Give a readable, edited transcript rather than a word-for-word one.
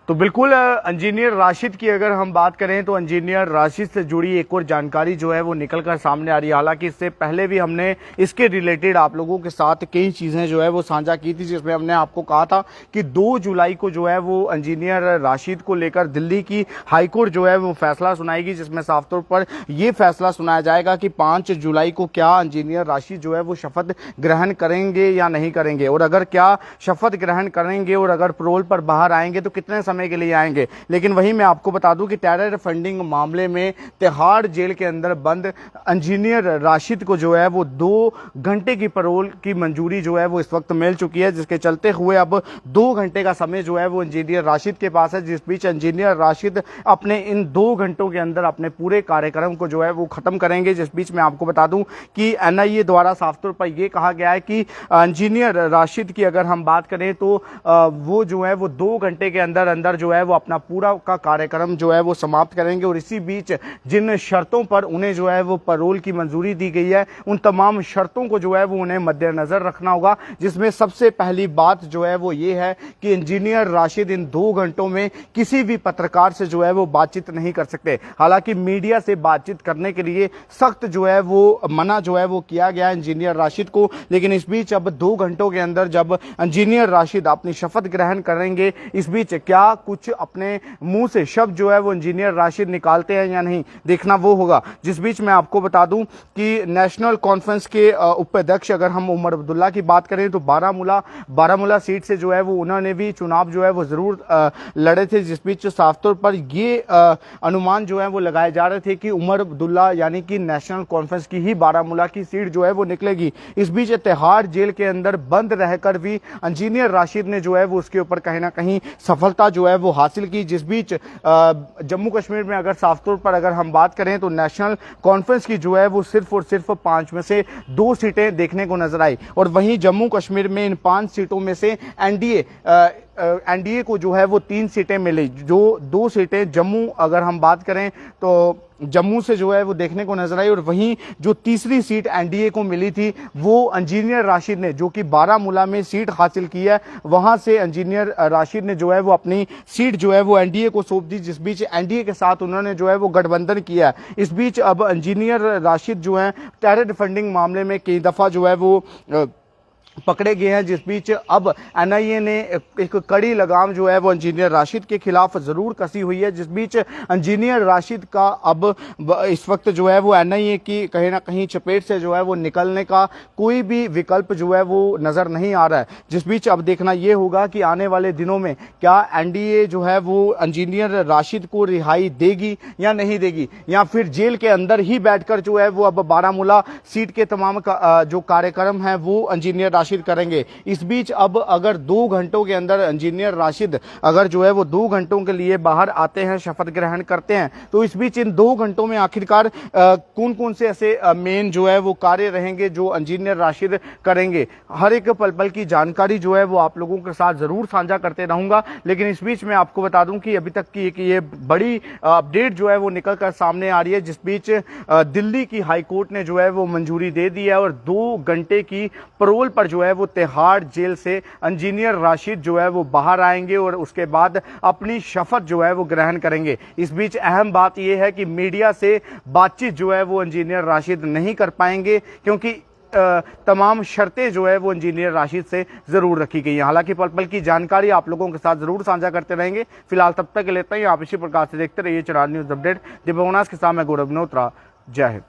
तो बिल्कुल इंजीनियर राशिद की अगर हम बात करें तो इंजीनियर राशिद से जुड़ी एक और जानकारी जो है वो निकल कर सामने आ रही है। हालांकि इससे पहले भी हमने इसके रिलेटेड आप लोगों के साथ कई चीज़ें जो है वो साझा की थी, जिसमें हमने आपको कहा था कि 2 जुलाई को जो है वो इंजीनियर राशिद को लेकर दिल्ली की हाईकोर्ट जो है वो फैसला सुनाएगी, जिसमें साफ तौर पर यह फैसला सुनाया जाएगा कि 5 जुलाई को क्या इंजीनियर राशिद जो है वो शपथ ग्रहण करेंगे या नहीं करेंगे, और अगर क्या शपथ ग्रहण करेंगे और अगर पैरोल पर बाहर आएंगे तो कितने समय के लिए आएंगे। लेकिन वहीं मैं आपको बता दूं कि टेरर फंडिंग मामले में तिहाड़ जेल के अंदर बंद इंजीनियर राशिद को जो है वो 2 घंटे की पैरोल की मंजूरी जो है वो इस वक्त मिल चुकी है, जिसके चलते हुए अब 2 घंटे का समय जो है वो इंजीनियर राशिद के पास है, जिस बीच इंजीनियर राशिद अपने इन 2 घंटों के अंदर अपने पूरे कार्यक्रम को जो है वो खत्म करेंगे। जिस बीच मैं आपको बता दूं कि एनआईए द्वारा साफ तौर पर यह कहा गया है कि इंजीनियर राशिद की अगर हम बात करें तो वो जो है वो 2 घंटे के अंदर अंदर जो है वो अपना पूरा का कार्यक्रम जो है वो समाप्त करेंगे, और इसी बीच जिन शर्तों पर उन्हें जो है वो पैरोल की मंजूरी दी गई है उन तमाम शर्तों को जो है वो उन्हें मद्देनजर रखना होगा, जिसमें सबसे पहली बात जो है वो ये है कि इंजीनियर राशिद इन 2 घंटों में किसी भी पत्रकार से जो है वो बातचीत नहीं कर सकते। हालांकि मीडिया से बातचीत करने के लिए सख्त जो है वो मना जो है वो किया गया इंजीनियर राशिद को, लेकिन इस बीच अब 2 घंटों के अंदर जब इंजीनियर राशिद अपनी शपथ ग्रहण करेंगे, इस बीच क्या कुछ अपने मुंह से शब्द जो है वो इंजीनियर राशिद निकालते हैं या नहीं, देखना वो होगा। जिस बीच मैं आपको बता दूं कि नेशनल कॉन्फ्रेंस के उपाध्यक्ष अगर हम उमर अब्दुल्ला की बात करें तो बारामूला सीट से जो है वो उन्होंने भी चुनाव जो है वो जरूर लड़े थे, जिस बीच साफ तौर पर ये अनुमान जो है वो लगाए जा रहे थे कि उमर अब्दुल्ला यानी कि नेशनल कॉन्फ्रेंस की ही बारामूला की सीट जो है वो निकलेगी। इस बीच तिहाड़ जेल के अंदर बंद रहकर भी इंजीनियर राशिद ने जो है वो उसके ऊपर कहीं ना कहीं सफलता जो है वो हासिल की। जिस बीच जम्मू कश्मीर में अगर साफ तौर पर अगर हम बात करें तो नेशनल कॉन्फ्रेंस की जो है वो सिर्फ और सिर्फ 5 में से 2 सीटें देखने को नजर आई, और वहीं जम्मू कश्मीर में इन 5 सीटों में से एनडीए को जो है वो 3 सीटें मिली, जो 2 सीटें जम्मू अगर हम बात करें तो जम्मू से जो है वो देखने को नजर आई, और वहीं जो तीसरी सीट एनडीए को मिली थी वो इंजीनियर राशिद ने, जो कि बारामूला में सीट हासिल की है, वहां से इंजीनियर राशिद ने जो है वो अपनी सीट जो है वो एनडीए को सौंप दी, जिस बीच एनडीए के साथ उन्होंने जो है वो गठबंधन किया है। इस बीच अब इंजीनियर राशिद जो है टेरर फंडिंग मामले में कई दफा जो है वो पकड़े गए हैं, जिस बीच अब एनआईए ने एक कड़ी लगाम जो है वो इंजीनियर राशिद के खिलाफ जरूर कसी हुई है, जिस बीच इंजीनियर राशिद का अब इस वक्त जो है वो एनआईए की कहीं ना कहीं चपेट से जो है वो निकलने का कोई भी विकल्प जो है वो नजर नहीं आ रहा है। जिस बीच अब देखना यह होगा कि आने वाले दिनों में क्या एनडीए जो है वो इंजीनियर राशिद को रिहाई देगी या नहीं देगी, या फिर जेल के अंदर ही बैठकर जो है वो अब बारामूला सीट के तमाम जो कार्यक्रम है वो इंजीनियर राशिद करेंगे। इस बीच अब अगर 2 घंटों के अंदर इंजीनियर राशिद अगर जो है वो 2 घंटों के लिए बाहर आते हैं, शपथ ग्रहण करते हैं, तो इस बीच इन 2 घंटों में आखिरकार कौन कौन से ऐसे मेन जो है वो कार्य रहेंगे जो इंजीनियर राशिद करेंगे, हर एक पल पल की जानकारी जो है वो आप लोगों के साथ जरूर साझा करते रहूंगा। लेकिन इस बीच मैं आपको बता दूं कि अभी तक की ये बड़ी अपडेट जो है वो निकल कर सामने आ रही है, जिस बीच दिल्ली की हाईकोर्ट ने जो है वो मंजूरी दे दी है, और 2 घंटे की पैरोल पर जो है वो तिहाड़ जेल से इंजीनियर राशिद जो है वो बाहर आएंगे और उसके बाद अपनी शपथ जो है वो ग्रहण करेंगे। इस बीच अहम बात यह है कि मीडिया से बातचीत जो है वो इंजीनियर राशिद नहीं कर पाएंगे, क्योंकि तमाम शर्तें जो है वो इंजीनियर राशिद से जरूर रखी गई हैं। हालांकि पल पल की जानकारी आप लोगों के साथ जरूर साझा करते रहेंगे। फिलहाल तब तक लेते हैं, आप इसी प्रकार से देखते रहिए चरार न्यूज अपडेट। दिव्यांग के साथ मैं गौरव नोत्रा। जय हिंद।